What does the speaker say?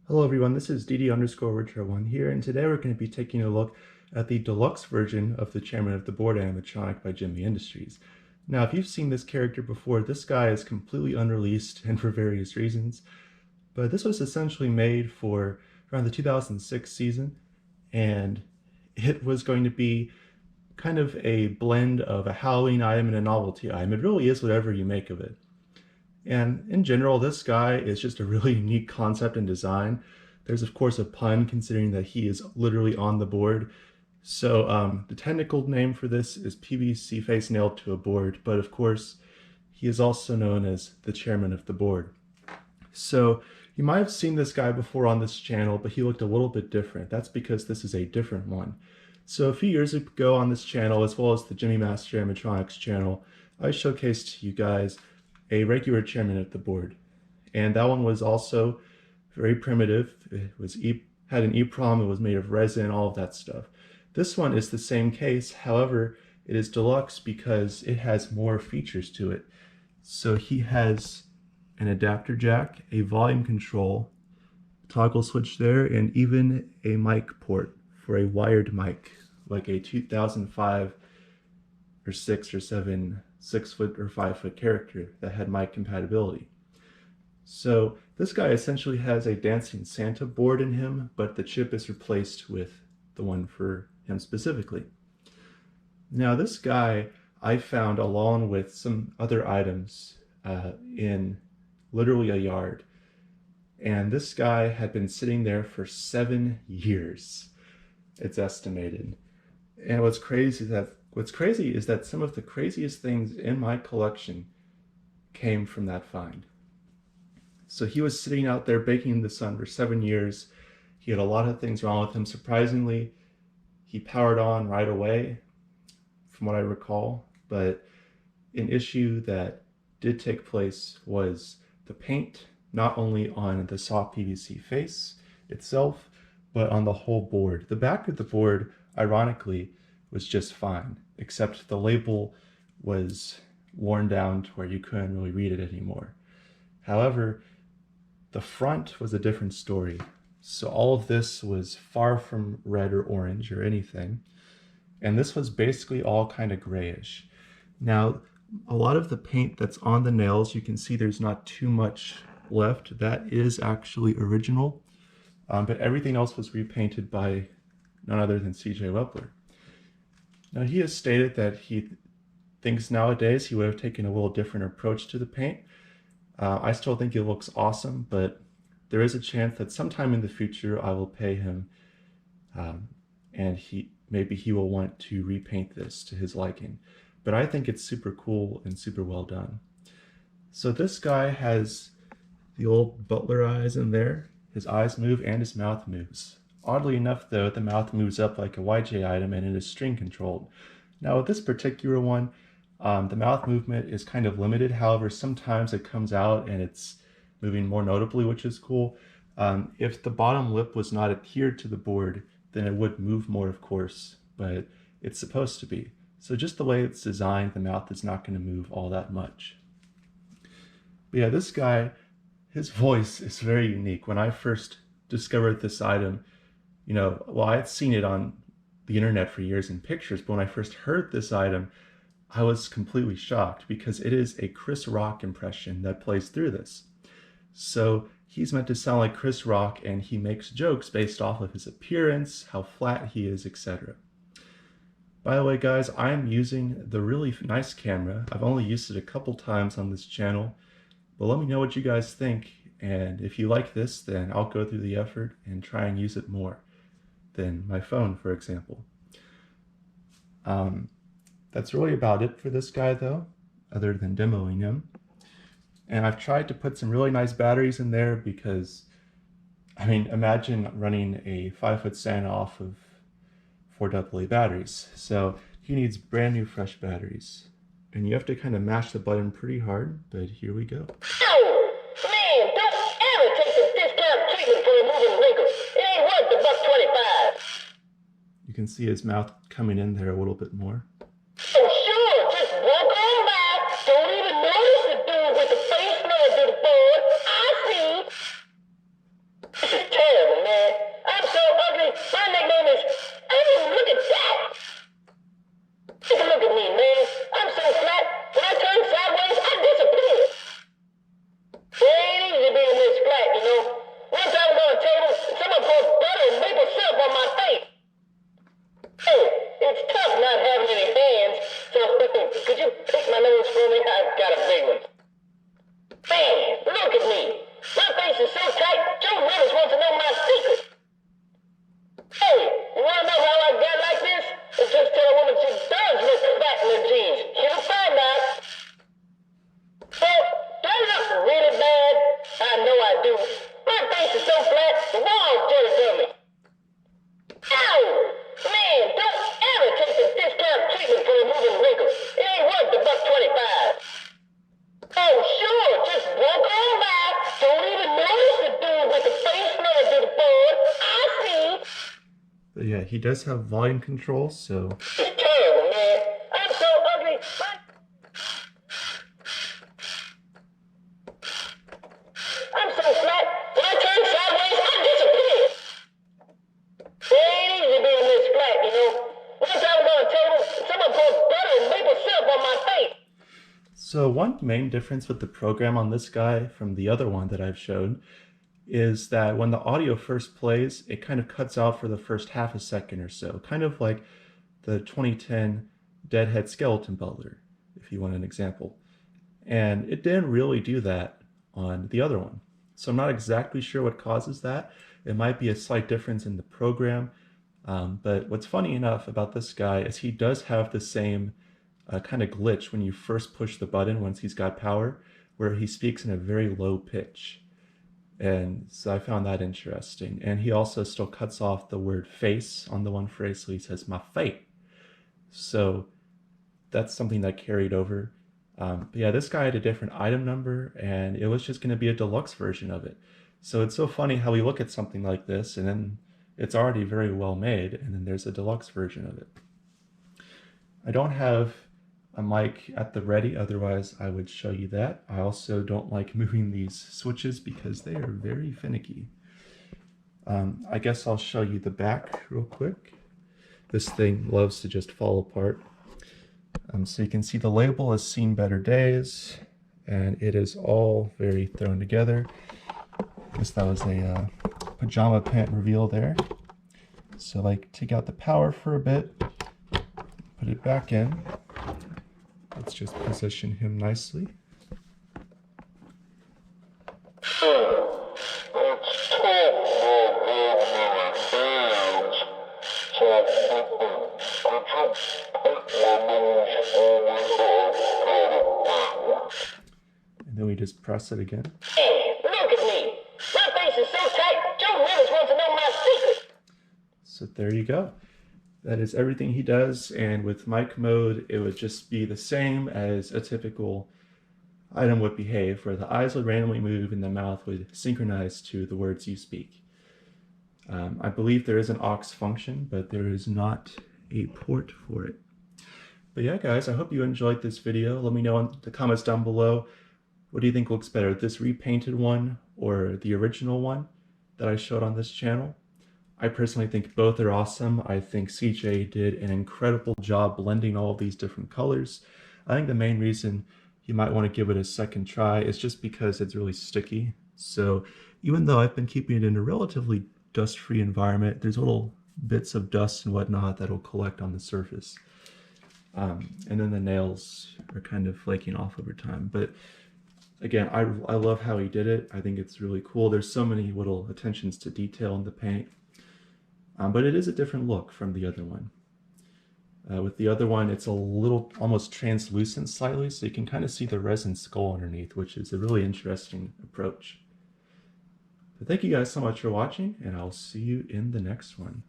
Hello everyone, this is DD_Retro1 here, and today we're going to be taking a look at the deluxe version of the Chairman of the Board Animatronic by Gemmy Industries. Now, if you've seen this character before, this guy is completely unreleased and for various reasons, but this was essentially made for around the 2006 season, and it was going to be kind of a blend of a Halloween item and a novelty item. It really is whatever you make of it. And in general, this guy is just a really unique concept and design. There's of course a pun considering that he is literally on the board. So the technical name for this is PVC face nailed to a board, but of course he is also known as the chairman of the board. So you might have seen this guy before on this channel, but he looked a little bit different. That's because this is a different one. So a few years ago on this channel, as well as the Gemmy Master Animatronics channel, I showcased to you guys a regular chairman of the board, and that one was also very primitive. It was had an EEPROM, it was made of resin, all of that stuff. This one is the same case, however, it is deluxe because it has more features to it. So he has an adapter jack, a volume control, toggle switch there, and even a mic port for a wired mic, like a 2005 or 6 or 7 6-foot or 5-foot character that had mic compatibility. So this guy essentially has a Dancing Santa board in him, but the chip is replaced with the one for him specifically. Now this guy I found along with some other items in literally a yard, and this guy had been sitting there for 7 years, it's estimated. And what's crazy is that some of the craziest things in my collection came from that find. So he was sitting out there baking in the sun for 7 years. He had a lot of things wrong with him. Surprisingly, he powered on right away, from what I recall. But an issue that did take place was the paint, not only on the soft PVC face itself, but on the whole board. The back of the board, ironically, was just fine, except the label was worn down to where you couldn't really read it anymore. However, the front was a different story. So all of this was far from red or orange or anything, and this was basically all kind of grayish. Now, a lot of the paint that's on the nails, you can see there's not too much left. That is actually original, but everything else was repainted by none other than CJ Wepler. Now, he has stated that he thinks nowadays he would have taken a little different approach to the paint. I still think it looks awesome, but there is a chance that sometime in the future I will pay him, and maybe he will want to repaint this to his liking. But I think it's super cool and super well done. So this guy has the old butler eyes in there. His eyes move and his mouth moves. Oddly enough though, the mouth moves up like a YJ item and it is string controlled. Now with this particular one, the mouth movement is kind of limited. However, sometimes it comes out and it's moving more notably, which is cool. If the bottom lip was not adhered to the board, then it would move more, of course, but it's supposed to be. So just the way it's designed, the mouth is not going to move all that much. But yeah, this guy, his voice is very unique. When I first discovered this item, well, I had seen it on the internet for years in pictures, but when I first heard this item, I was completely shocked because it is a Chris Rock impression that plays through this. So he's meant to sound like Chris Rock, and he makes jokes based off of his appearance, how flat he is, etc. By the way, guys, I'm using the really nice camera. I've only used it a couple times on this channel, but let me know what you guys think. And if you like this, then I'll go through the effort and try and use it more than my phone, for example. That's really about it for this guy though, other than demoing him. And I've tried to put some really nice batteries in there because, I mean, imagine running a 5-foot Santa off of 4 AA batteries. So he needs brand new fresh batteries. And you have to kind of mash the button pretty hard, but here we go. Man, don't ever take the discount treatment for removing wrinkles. It ain't worth the $1.25. You can see his mouth coming in there a little bit more. Oh, sure, just walk on by. Don't even notice the dude with the face mask to the board. I see. My face is so flat, the walls jealous of me. Ow! Man, don't ever take the discount treatment for removing wrinkles. It ain't worth the $1.25. Oh, sure, just walk on by. Don't even notice the dude with the face flooded to the board. I see. But yeah, he does have volume control, so... It's terrible, man. I'm so ugly. I'm so flat. When I turn sideways, I disappear. It ain't easy being this flat, you know. One time I was on a table, and someone poured butter and maple syrup on my face. So one main difference with the program on this guy from the other one that I've shown is that when the audio first plays, it kind of cuts out for the first half a second or so, kind of like the 2010 Deadhead Skeleton Butler, if you want an example. And it didn't really do that on the other one. So I'm not exactly sure what causes that. It might be a slight difference in the program. But what's funny enough about this guy is he does have the same kind of glitch when you first push the button once he's got power, where he speaks in a very low pitch. And so I found that interesting. And he also still cuts off the word face on the one phrase, so he says, my fate. So that's something that carried over. But yeah, this guy had a different item number, and it was just going to be a deluxe version of it. So it's so funny how we look at something like this, and then it's already very well made, and then there's a deluxe version of it. I don't have a mic at the ready, otherwise I would show you that. I also don't like moving these switches because they are very finicky. I guess I'll show you the back real quick. This thing loves to just fall apart. So you can see the label is Seen Better Days, and it is all very thrown together. I guess that was a pajama pant reveal there. So like take out the power for a bit, put it back in. Let's just position him nicely. And then we just press it again. Hey, look at me. My face is so tight, Joe Willis wants to know my secret. So there you go. That is everything he does, and with mic mode, it would just be the same as a typical item would behave, where the eyes would randomly move and the mouth would synchronize to the words you speak. I believe there is an aux function, but there is not a port for it. But yeah, guys, I hope you enjoyed this video. Let me know in the comments down below, what do you think looks better, this repainted one or the original one that I showed on this channel? I personally think both are awesome. I think CJ did an incredible job blending all of these different colors. I think the main reason you might want to give it a second try is just because it's really sticky. So even though I've been keeping it in a relatively dust-free environment, there's little bits of dust and whatnot that'll collect on the surface. And then the nails are kind of flaking off over time. But again, I love how he did it. I think it's really cool. There's so many little attentions to detail in the paint. But it is a different look from the other one. With the other one, it's a little almost translucent slightly, so you can kind of see the resin skull underneath, which is a really interesting approach. But thank you guys so much for watching, and I'll see you in the next one.